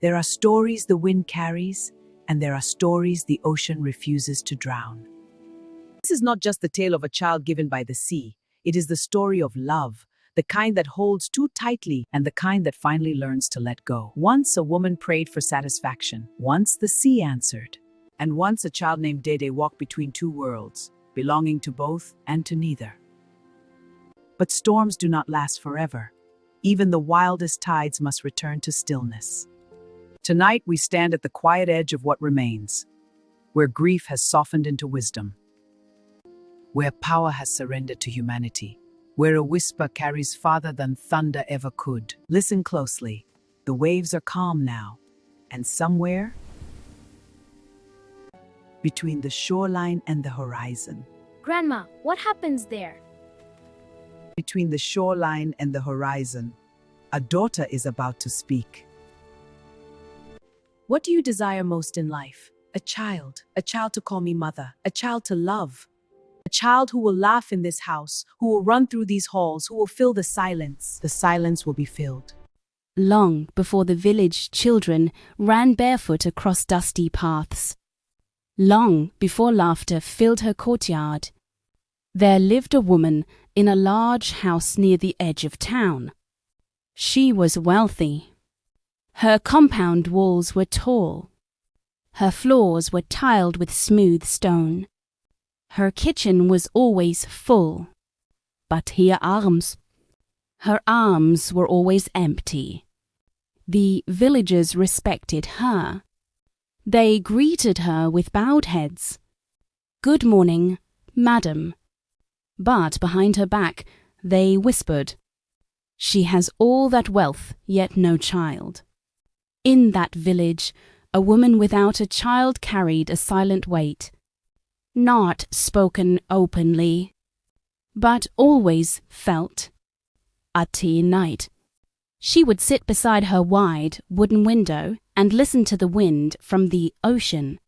There are stories the wind carries, and there are stories the ocean refuses to drown. This is not just the tale of a child given by the sea. It is the story of love, the kind that holds too tightly and the kind that finally learns to let go. Once a woman prayed for satisfaction. Once the sea answered. And once a child named Dede walked between two worlds, belonging to both and to neither. But storms do not last forever. Even the wildest tides must return to stillness. Tonight we stand at the quiet edge of what remains, where grief has softened into wisdom, where power has surrendered to humanity, where a whisper carries farther than thunder ever could. Listen closely. The waves are calm now, and somewhere between the shoreline and the horizon. Grandma, what happens there? Between the shoreline and the horizon, a daughter is about to speak. What do you desire most in life? A child to call me mother, a child to love. A child who will laugh in this house, who will run through these halls, who will fill the silence. The silence will be filled. Long before the village children ran barefoot across dusty paths, long before laughter filled her courtyard, there lived a woman in a large house near the edge of town. She was wealthy. Her compound walls were tall. Her floors were tiled with smooth stone. Her kitchen was always full, but her arms were always empty. The villagers respected her. They greeted her with bowed heads. "Good morning, madam." But behind her back, they whispered, "She has all that wealth, yet no child." In that village, a woman without a child carried a silent weight, not spoken openly, but always felt. At tea and night, she would sit beside her wide wooden window and listen to the wind from the ocean,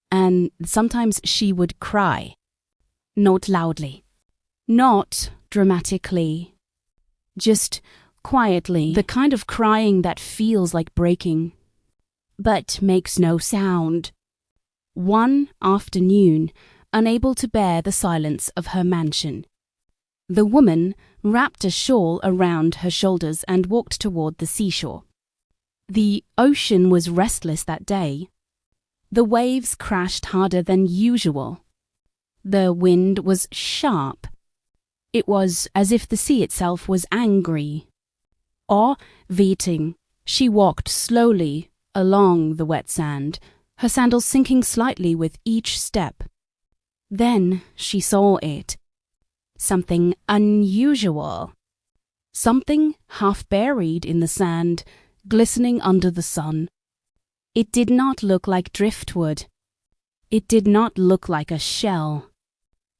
and sometimes she would cry, not loudly, not dramatically, just quietly, the kind of crying that feels like breaking, but makes no sound. One afternoon, unable to bear the silence of her mansion, the woman wrapped a shawl around her shoulders and walked toward the seashore. The ocean was restless that day. The waves crashed harder than usual. The wind was sharp. It was as if the sea itself was angry. Awe-veting, she walked slowly along the wet sand, her sandals sinking slightly with each step. Then she saw it. Something unusual. Something half buried in the sand, glistening under the sun. It did not look like driftwood. It did not look like a shell.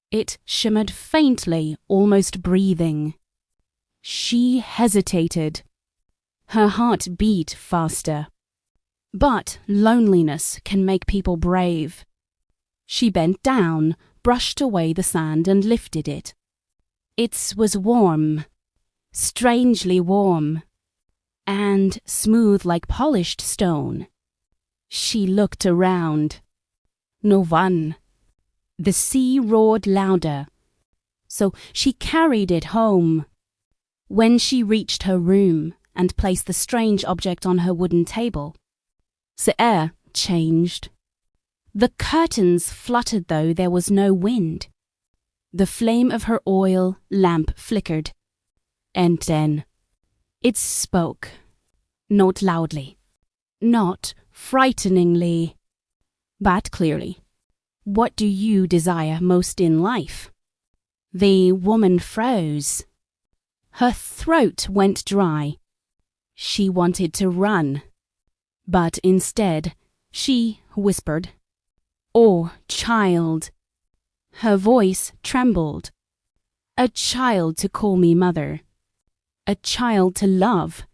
It shimmered faintly, almost breathing. She hesitated. Her heart beat faster. But loneliness can make people brave. She bent down, brushed away the sand and lifted it. It was warm, strangely warm, and smooth like polished stone. She looked around. No one. The sea roared louder, so she carried it home. When she reached her room and placed the strange object on her wooden table, the air changed. The curtains fluttered though there was no wind. The flame of her oil lamp flickered, and then it spoke, not loudly, not frighteningly, but clearly. "What do you desire most in life?" The woman froze. Her throat went dry. She wanted to run, but instead she whispered, "Oh, child." Her voice trembled. "A child to call me mother. A child to love."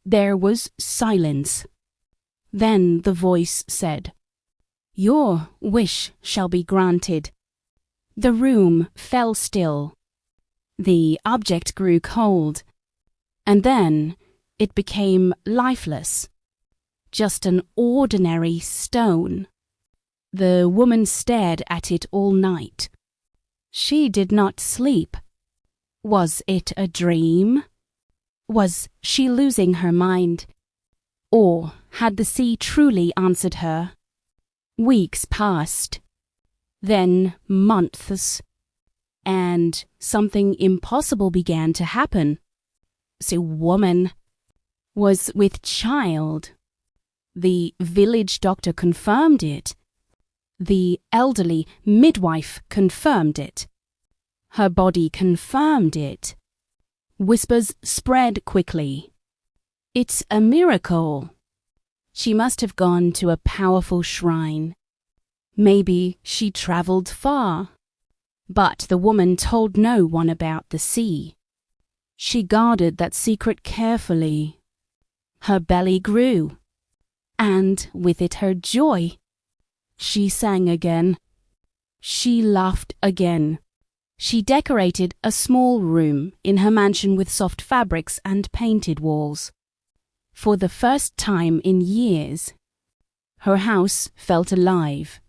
There was silence. Then the voice said, "Your wish shall be granted." The room fell still. The object grew cold, and then it became lifeless. just an ordinary stone. The woman stared at it all night. She did not sleep. Was it a dream? Was she losing her mind? Or had the sea truly answered her? Weeks passed, then months, and something impossible began to happen. The woman was with child. The village doctor confirmed it. The elderly midwife confirmed it. Her body confirmed it. Whispers spread quickly. It's a miracle. She must have gone to a powerful shrine. Maybe she traveled far. But the woman told no one about the sea. She guarded that secret carefully. Her belly grew, and with it her joy. She sang again. She laughed again. She decorated a small room in her mansion with soft fabrics and painted walls. For the first time in years, her house felt alive.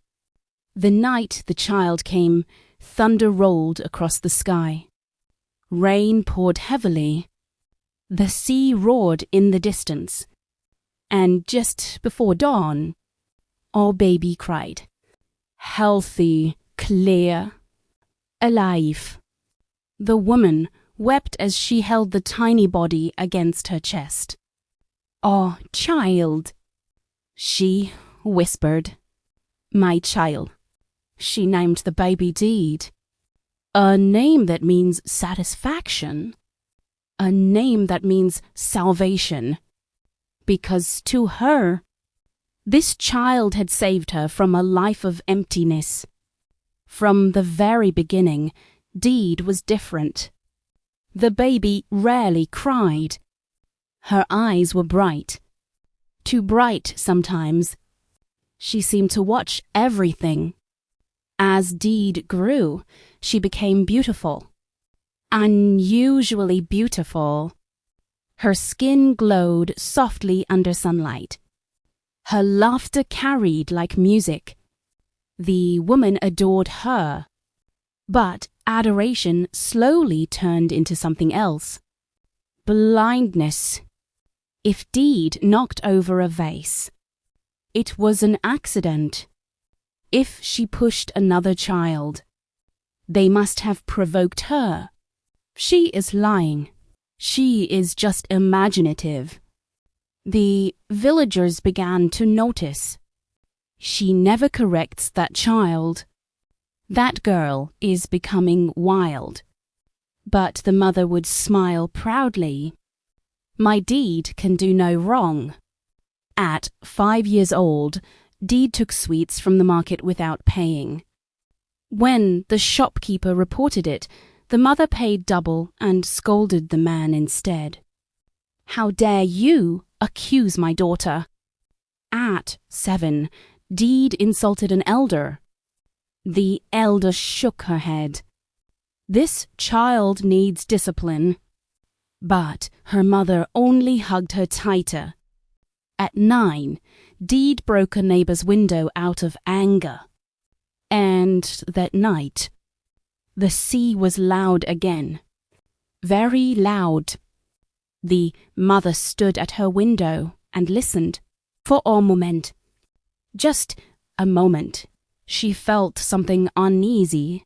The night the child came, thunder rolled across the sky. Rain poured heavily. The sea roared in the distance. And just before dawn, our baby cried. Healthy, clear, alive. The woman wept as she held the tiny body against her chest. "Oh, child," she whispered. "My child." She named the baby Deed. A name that means satisfaction. A name that means salvation. Because to her, this child had saved her from a life of emptiness. From the very beginning, Deed was different. The baby rarely cried. Her eyes were bright. Too bright sometimes. She seemed to watch everything. As Deed grew, she became beautiful. Unusually beautiful. Her skin glowed softly under sunlight. Her laughter carried like music. The woman adored her. But adoration slowly turned into something else. Blindness. If Deed knocked over a vase, it was an accident. If she pushed another child, they must have provoked her. She is lying. She is just imaginative. The villagers began to notice. She never corrects that child. That girl is becoming wild. But the mother would smile proudly. My Deed can do no wrong. At 5 years old, Deed took sweets from the market without paying. When the shopkeeper reported it, the mother paid double and scolded the man instead. "How dare you accuse my daughter?" At 7, Deed insulted an elder. The elder shook her head. This child needs discipline. But her mother only hugged her tighter. At 9, Deed broke a neighbor's window out of anger. And that night, the sea was loud again. Very loud. The mother stood at her window and listened. For a moment. Just a moment. She felt something uneasy.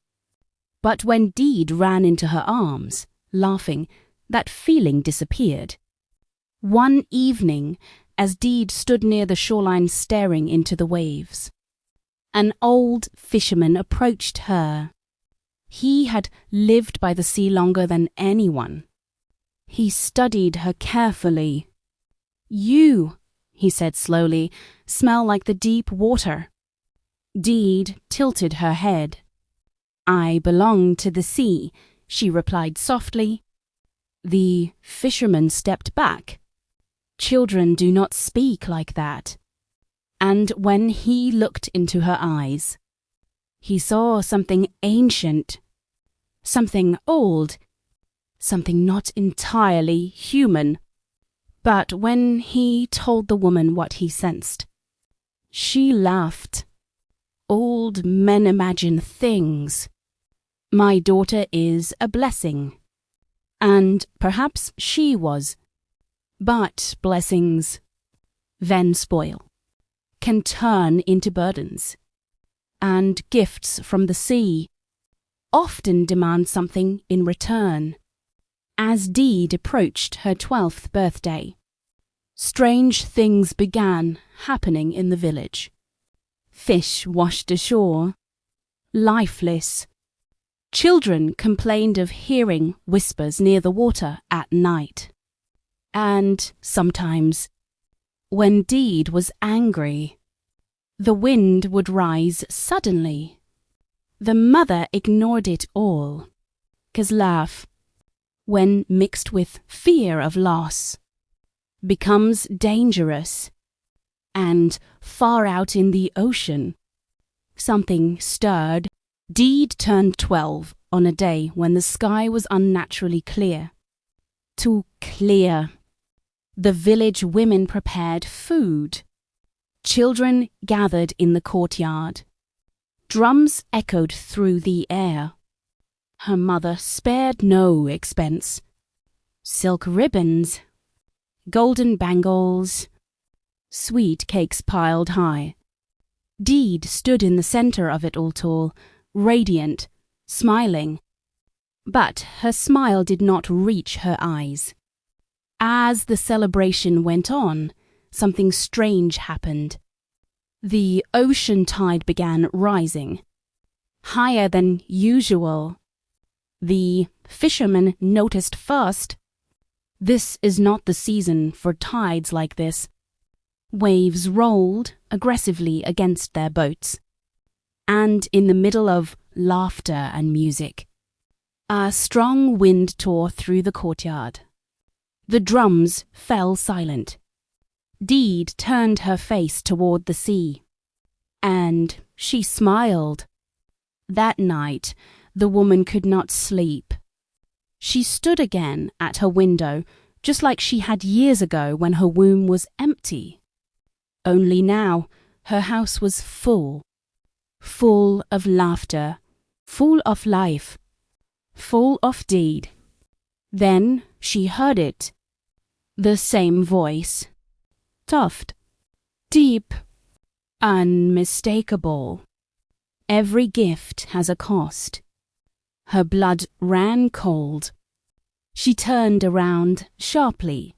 But when Deed ran into her arms, laughing, that feeling disappeared. One evening, as Deed stood near the shoreline staring into the waves, an old fisherman approached her. He had lived by the sea longer than anyone. He studied her carefully. "You," he said slowly, "smell like the deep water." Deed tilted her head. "I belong to the sea," she replied softly. The fisherman stepped back. Children do not speak like that. And when he looked into her eyes, he saw something ancient, something old, something not entirely human. But when he told the woman what he sensed, she laughed. Old men imagine things. My daughter is a blessing. And perhaps she was. But blessings, then spoil, can turn into burdens. And gifts from the sea often demand something in return. As Deed approached her 12th birthday, strange things began happening in the village. Fish washed ashore, lifeless. Children complained of hearing whispers near the water at night. And sometimes, when Deed was angry, the wind would rise suddenly. The mother ignored it all, 'cause laugh, when mixed with fear of loss, becomes dangerous. And far out in the ocean, something stirred. Deed turned 12 on a day when the sky was unnaturally clear. Too clear. The village women prepared food. Children gathered in the courtyard. Drums echoed through the air. Her mother spared no expense. Silk ribbons, golden bangles, sweet cakes piled high. Deed stood in the center of it all, radiant, smiling. But her smile did not reach her eyes. As the celebration went on, something strange happened. The ocean tide began rising, higher than usual. The fishermen noticed first. This is not the season for tides like this. Waves rolled aggressively against their boats. And in the middle of laughter and music, a strong wind tore through the courtyard. The drums fell silent. Deed turned her face toward the sea, and she smiled. That night, the woman could not sleep. She stood again at her window, just like she had years ago when her womb was empty. Only now, her house was full of laughter, full of life, full of Deed. Then she heard it, the same voice. Soft, deep, unmistakable. Every gift has a cost. Her blood ran cold. She turned around sharply.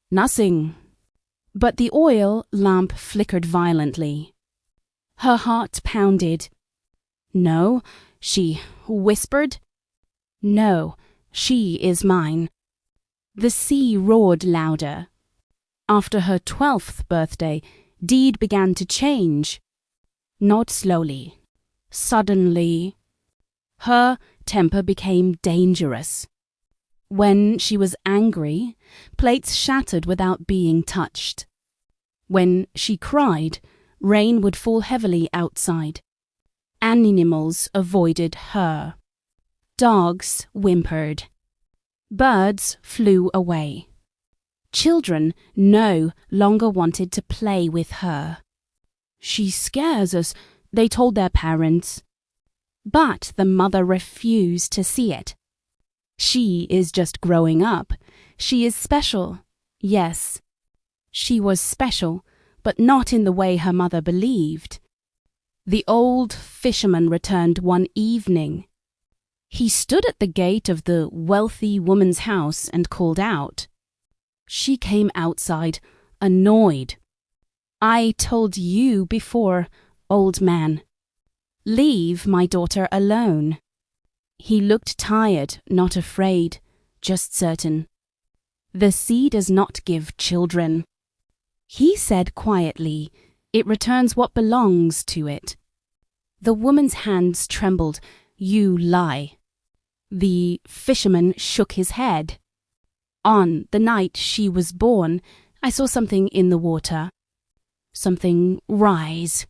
Nothing. But the oil lamp flickered violently. Her heart pounded. No, she whispered. No, she is mine. The sea roared louder. After her 12th birthday, Deed began to change. Not slowly. Suddenly. Her temper became dangerous. When she was angry, plates shattered without being touched. When she cried, rain would fall heavily outside. Animals avoided her. Dogs whimpered. Birds flew away. Children no longer wanted to play with her. She scares us, they told their parents. But the mother refused to see it. She is just growing up. She is special. Yes, she was special, but not in the way her mother believed. The old fisherman returned one evening. He stood at the gate of the wealthy woman's house and called out. She came outside, annoyed. I told you before, old man. Leave my daughter alone. He looked tired, not afraid, just certain. The sea does not give children. He said quietly, it returns what belongs to it. The woman's hands trembled. You lie. The fisherman shook his head. On the night she was born, I saw something in the water. Something rise,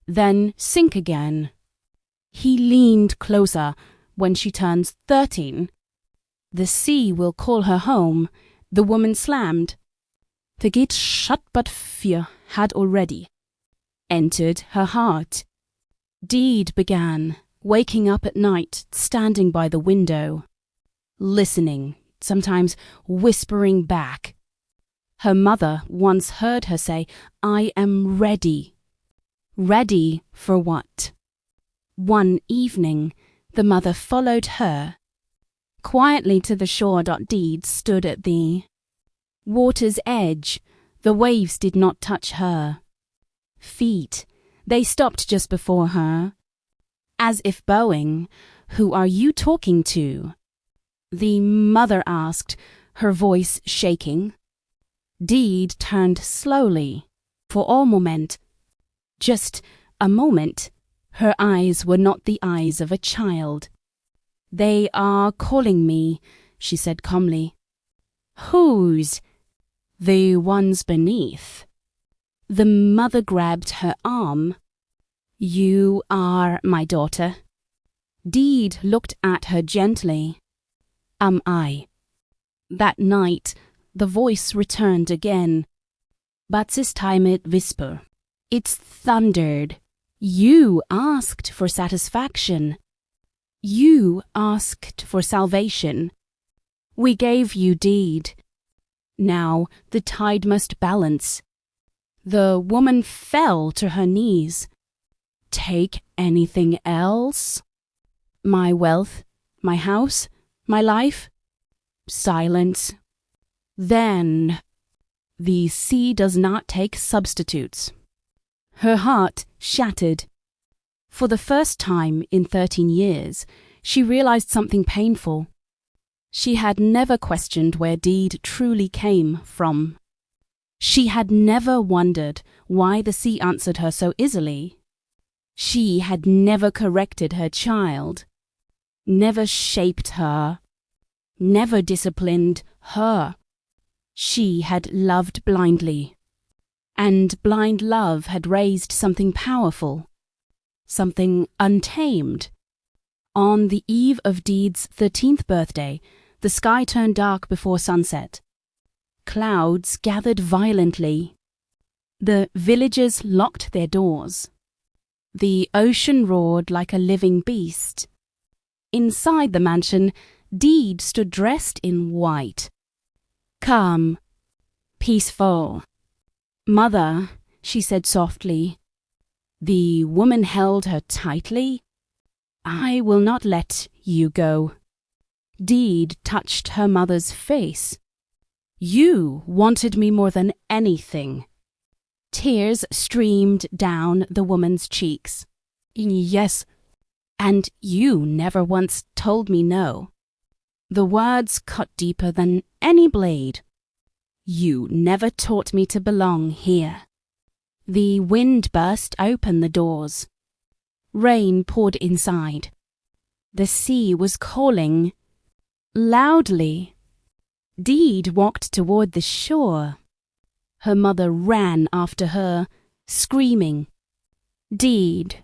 then sink again. He leaned closer. When she turns 13, the sea will call her home. The woman slammed. the gate shut, but fear had already entered her heart. Deed began, waking up at night, standing by the window, listening, sometimes whispering back. Her mother once heard her say, "I am ready." Ready for what? One evening, the mother followed her quietly to the shore. Deed stood at the water's edge. The waves did not touch her feet. They stopped just before her, as if bowing. "Who are you talking to?" the mother asked, her voice shaking. Deed turned slowly. For a moment, just a moment, her eyes were not the eyes of a child. "They are calling me," she said calmly. "Whose?" "The ones beneath." The mother grabbed her arm. "You are my daughter." Deed looked at her gently. "Am I?" That night, the voice returned again, but this time it whispered. It thundered. "You asked for satisfaction. You asked for salvation. We gave you Deed. Now the tide must balance." The woman fell to her knees. "Take anything else? My wealth, my house, my life?" Silence. "Then the sea does not take substitutes." Her heart shattered. For the first time in 13 years, she realized something painful. She had never questioned where Deed truly came from. She had never wondered why the sea answered her so easily. She had never corrected her child, never shaped her, never disciplined her. She had loved blindly, and blind love had raised something powerful, something untamed. On the eve of Deed's 13th birthday, the sky turned dark before sunset. Clouds gathered violently. The villagers locked their doors. The ocean roared like a living beast. Inside the mansion, Deed stood dressed in white. Calm, peaceful. "Mother," she said softly. The woman held her tightly. "I will not let you go." Deed touched her mother's face. "You wanted me more than anything." Tears streamed down the woman's cheeks. "Yes, and you never once told me no." The words cut deeper than any blade. "You never taught me to belong here." The wind burst open the doors. Rain poured inside. The sea was calling loudly. Deed walked toward the shore. Her mother ran after her, screaming, "Deed!"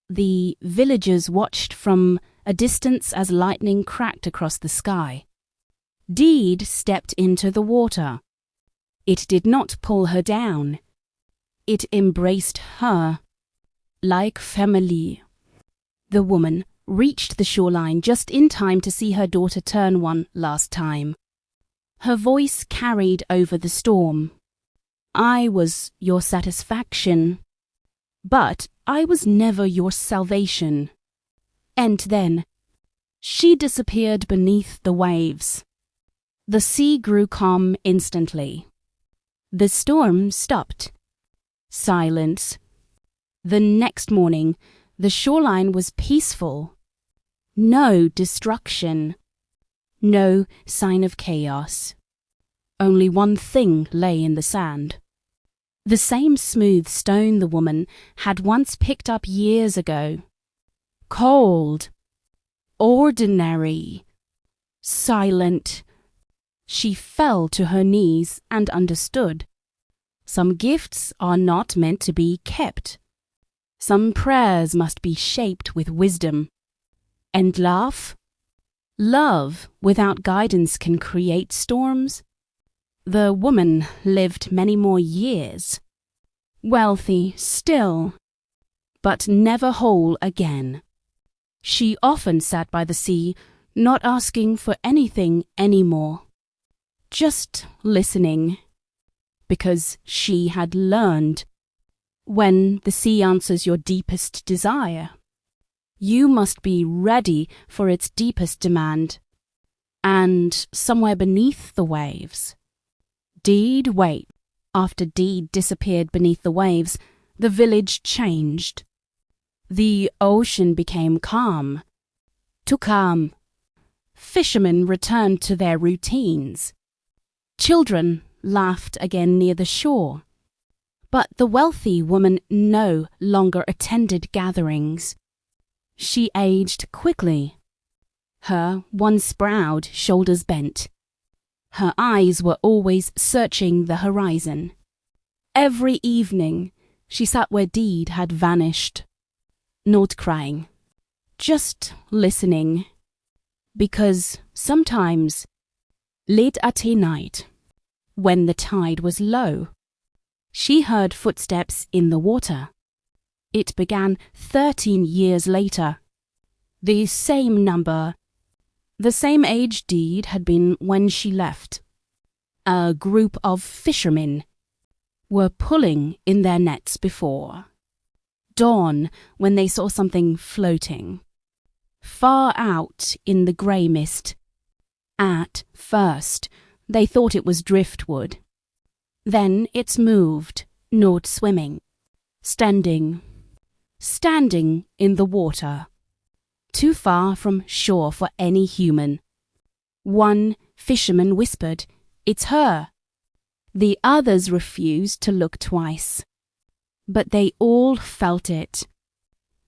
The villagers watched from a distance as lightning cracked across the sky. Deed stepped into the water. It did not pull her down. It embraced her like family. The woman reached the shoreline just in time to see her daughter turn one last time. Her voice carried over the storm. "I was your satisfaction, but I was never your salvation." And then she disappeared beneath the waves. The sea grew calm instantly. The storm stopped. Silence. The next morning, the shoreline was peaceful. No destruction. No sign of chaos. Only one thing lay in the sand. The same smooth stone the woman had once picked up years ago. Cold. Ordinary. Silent. She fell to her knees and understood. Some gifts are not meant to be kept. Some prayers must be shaped with wisdom. And love? Love without guidance can create storms. The woman lived many more years, wealthy still, but never whole again. She often sat by the sea, not asking for anything anymore, just listening, because she had learned when the sea answers your deepest desire, you must be ready for its deepest demand. And somewhere beneath the waves, deed wait. After Deed disappeared beneath the waves, the village changed. The ocean became calm. Too calm. Fishermen returned to their routines. Children laughed again near the shore. But the wealthy woman no longer attended gatherings. She aged quickly. Her once-proud shoulders bent. Her eyes were always searching the horizon. Every evening, she sat where Deed had vanished. Not crying, just listening. Because sometimes, late at night, when the tide was low, she heard footsteps in the water. It began 13 years later. The same number, the same age Deed had been when she left. A group of fishermen were pulling in their nets before dawn when they saw something floating, far out in the grey mist. At first, they thought it was driftwood. Then it's moved, not swimming, standing in the water, too far from shore for any human. One fisherman whispered, "It's her." The others refused to look twice. But they all felt it.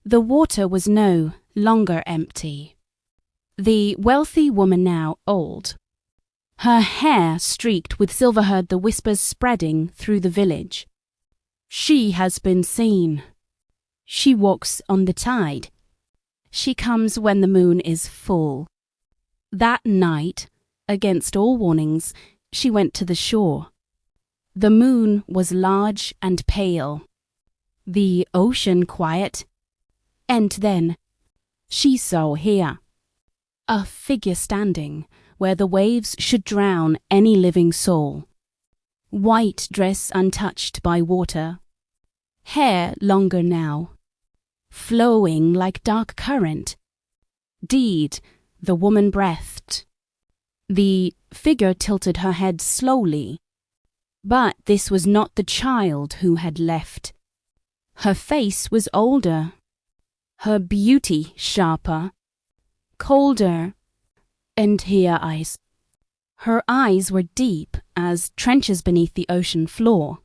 The water was no longer empty. The wealthy woman now old. Her hair streaked with silver heard the whispers spreading through the village. She has been seen. She walks on the tide. She comes when the moon is full. That night, against all warnings, she went to the shore. The moon was large and pale. The ocean quiet. And then, she saw here a figure standing where the waves should drown any living soul. White dress untouched by water. Hair longer now, flowing like dark current. Deed, the woman breathed. The figure tilted her head slowly. But this was not the child who had left. Her face was older, her beauty sharper, colder, and here eyes. Her eyes were deep as trenches beneath the ocean floor.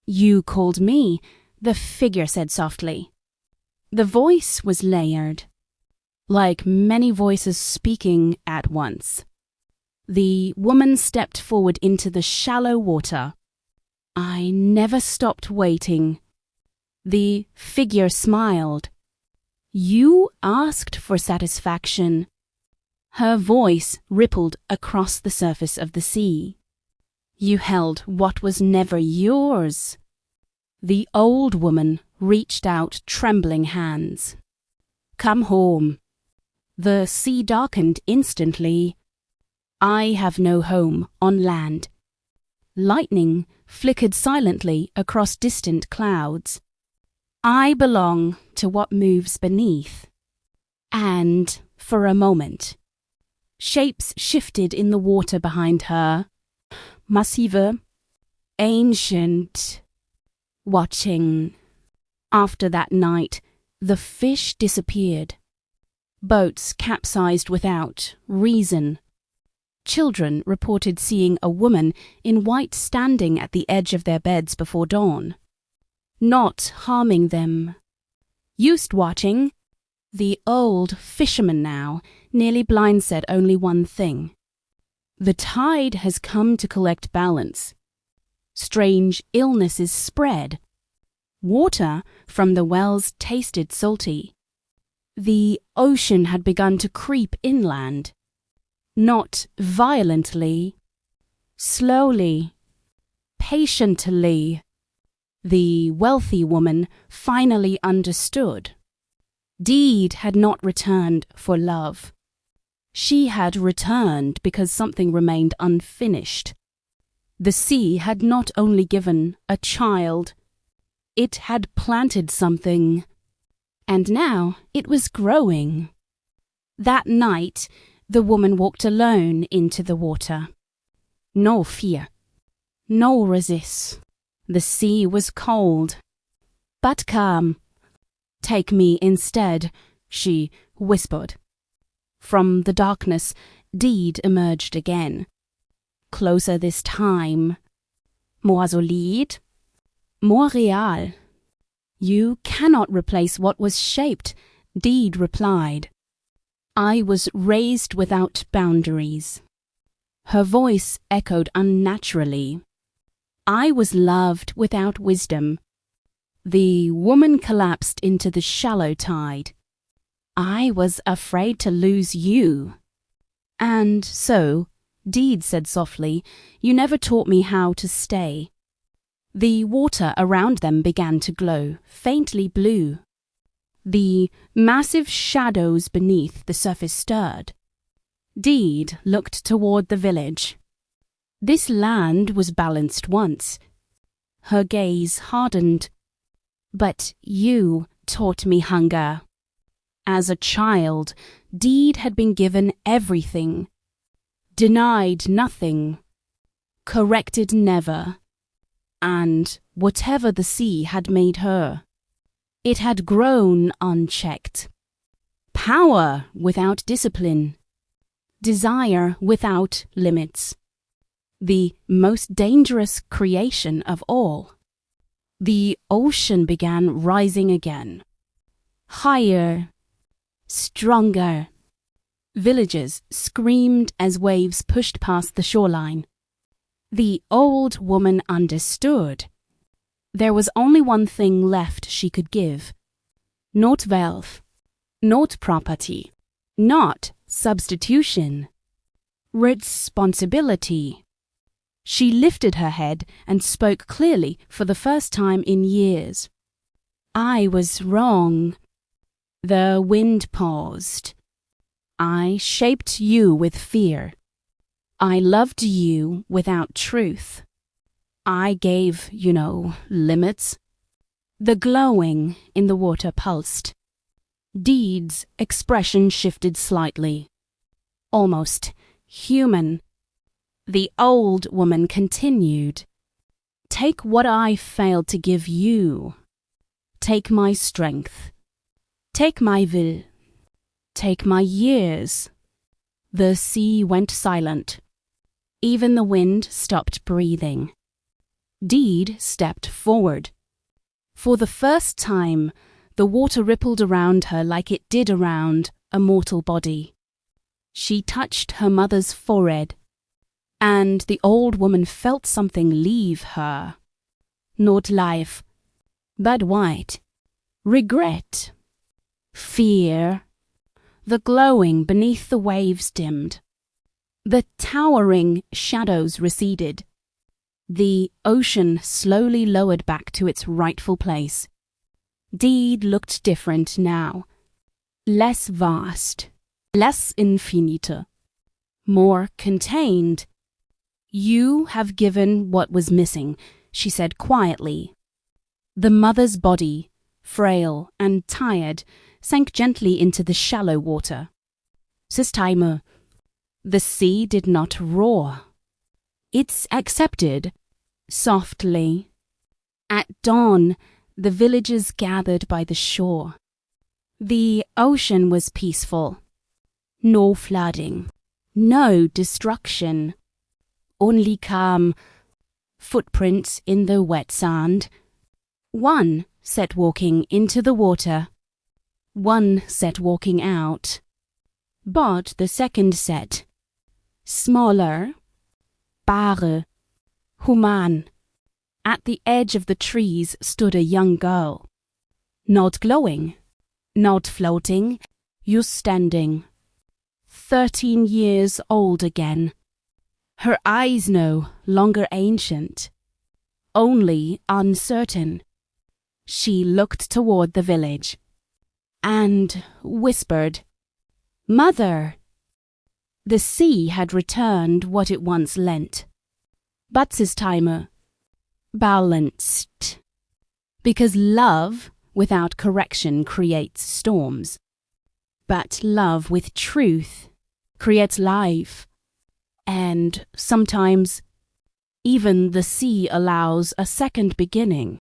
"You called me," the figure said softly. The voice was layered, like many voices speaking at once. The woman stepped forward into the shallow water. "I never stopped waiting." The figure smiled. "You asked for satisfaction." Her voice rippled across the surface of the sea. "You held what was never yours." The old woman reached out trembling hands. "Come home." The sea darkened instantly. "I have no home on land." Lightning flickered silently across distant clouds. "I belong to what moves beneath." And, for a moment, shapes shifted in the water behind her. Massive, ancient, watching. After that night, the fish disappeared. Boats capsized without reason. Children reported seeing a woman in white standing at the edge of their beds before dawn, not harming them. Used watching, the old fisherman now, nearly blind, said only one thing. "The tide has come to collect balance. Strange illnesses spread. Water from the wells tasted salty. The ocean had begun to creep inland. Not violently, Slowly, patiently, the wealthy woman finally understood. Deed had not returned for love. She had returned because something remained unfinished. The sea had not only given a child, it had planted something, and now it was growing. That night, the woman walked alone into the water. No fear, no resist. The sea was cold, but calm. Take me instead, she whispered. From the darkness, Deed emerged again. Closer this time. More solid, more real. You cannot replace what was shaped, Deed replied. I was raised without boundaries. Her voice echoed unnaturally. I was loved without wisdom. The woman collapsed into the shallow tide. I was afraid to lose you. And so, Deed said softly, you never taught me how to stay. The water around them began to glow, faintly blue. The massive shadows beneath the surface stirred. Deed looked toward the village. This land was balanced once. Her gaze hardened. But you taught me hunger. As a child, Deed had been given everything. Denied nothing. Corrected never. And whatever the sea had made her, it had grown unchecked. Power without discipline. Desire without limits. The most dangerous creation of all. The ocean began rising again. Higher. Stronger. Villagers screamed as waves pushed past the shoreline. The old woman understood. There was only one thing left she could give. Not wealth. Not property. Not substitution. Responsibility. She lifted her head and spoke clearly for the first time in years. I was wrong. The wind paused. I shaped you with fear. I loved you without truth. I gave, limits. The glowing in the water pulsed. Deed's expression shifted slightly. Almost human. The old woman continued. Take what I failed to give you. Take my strength. Take my will. Take my years. The sea went silent. Even the wind stopped breathing. Deed stepped forward. For the first time, the water rippled around her like it did around a mortal body. She touched her mother's forehead, and the old woman felt something leave her. Not life, but white. Regret. Fear. The glowing beneath the waves dimmed. The towering shadows receded. The ocean slowly lowered back to its rightful place. Deed looked different now. Less vast. Less infinite. More contained. You have given what was missing, she said quietly. The mother's body, frail and tired, sank gently into the shallow water. Systeme. The sea did not roar. It's accepted, softly. At dawn, the villagers gathered by the shore. The ocean was peaceful. No flooding. No destruction. Only calm. Footprints in the wet sand. One set walking into the water. One set walking out. But the second set, smaller, bare, human. At the edge of the trees stood a young girl. Not glowing, not floating, just standing. 13 years old again. Her eyes no longer ancient, only uncertain. She looked toward the village and whispered, "Mother!" The sea had returned what it once lent. Batzestimer balanced. Because love without correction creates storms. But love with truth creates life. And sometimes even the sea allows a second beginning.